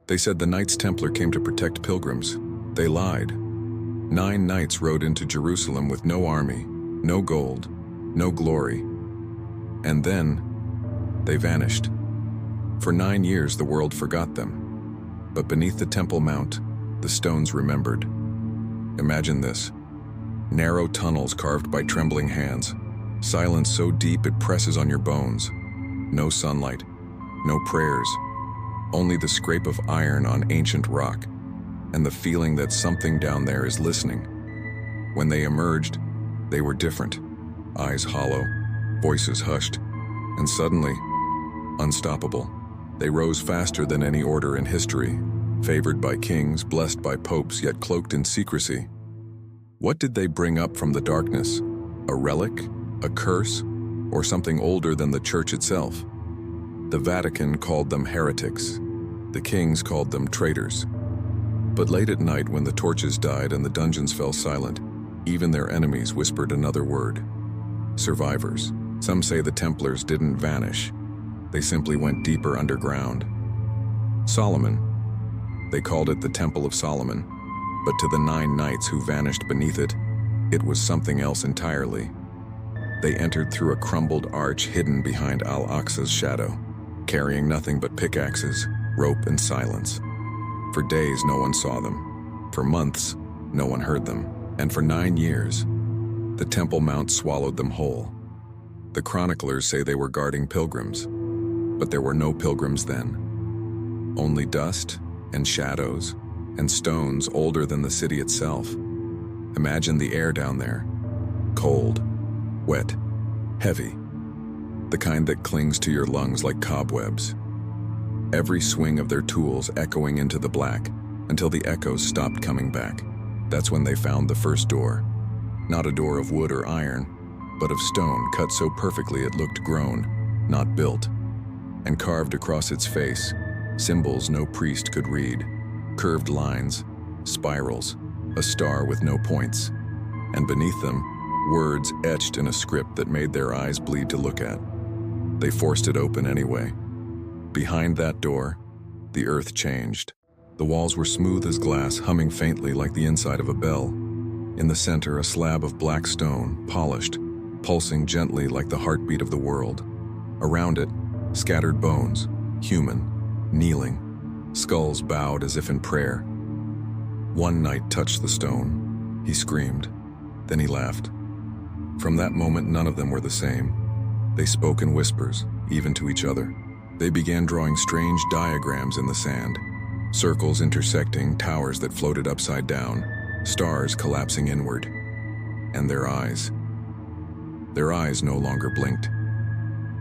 They said the Knights Templar came to protect pilgrims. They lied. 9 knights rode into Jerusalem with no army, no gold, no glory. And then, they vanished. For 9 years the world forgot them. But beneath the Temple Mount, the stones remembered. Imagine this. Narrow tunnels carved by trembling hands. Silence so deep it presses on your bones. No sunlight, no prayers. Only the scrape of iron on ancient rock, and the feeling that something down there is listening. When they emerged, they were different. Eyes hollow, voices hushed, and suddenly, unstoppable. They rose faster than any order in history, favored by kings, blessed by popes, yet cloaked in secrecy. What did they bring up from the darkness? A relic? A curse? Or something older than the church itself? The Vatican called them heretics. The kings called them traitors. But late at night, when the torches died and the dungeons fell silent, even their enemies whispered another word. Survivors. Some say the Templars didn't vanish. They simply went deeper underground. Solomon. They called it the Temple of Solomon, but to the 9 knights who vanished beneath it, it was something else entirely. They entered through a crumbled arch hidden behind Al-Aqsa's shadow, carrying nothing but pickaxes, rope, and silence. For days, no one saw them. For months, no one heard them. And for 9 years, the Temple Mount swallowed them whole. The chroniclers say they were guarding pilgrims, but there were no pilgrims then. Only dust and shadows and stones older than the city itself. Imagine the air down there. Cold, wet, heavy. The kind that clings to your lungs like cobwebs. Every swing of their tools echoing into the black until the echoes stopped coming back. That's when they found the first door. Not a door of wood or iron, but of stone cut so perfectly it looked grown, not built. And carved across its face, symbols no priest could read. Curved lines, spirals, a star with no points. And beneath them, words etched in a script that made their eyes bleed to look at. They forced it open anyway. Behind that door, the earth changed. The walls were smooth as glass, humming faintly like the inside of a bell. In the center, a slab of black stone, polished, pulsing gently like the heartbeat of the world. Around it, scattered bones, human, kneeling, skulls bowed as if in prayer. One knight touched the stone. He screamed. Then he laughed. From that moment, none of them were the same. They spoke in whispers, even to each other. They began drawing strange diagrams in the sand. Circles intersecting, towers that floated upside down, stars collapsing inward. And their eyes no longer blinked.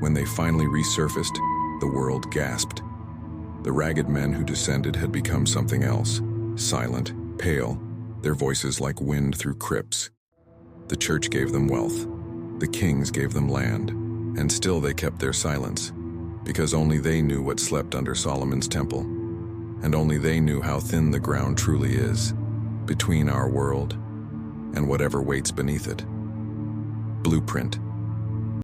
When they finally resurfaced, the world gasped. The ragged men who descended had become something else, silent, pale, their voices like wind through crypts. The church gave them wealth. The kings gave them land. And still they kept their silence, because only they knew what slept under Solomon's temple. And only they knew how thin the ground truly is, between our world and whatever waits beneath it. Blueprint.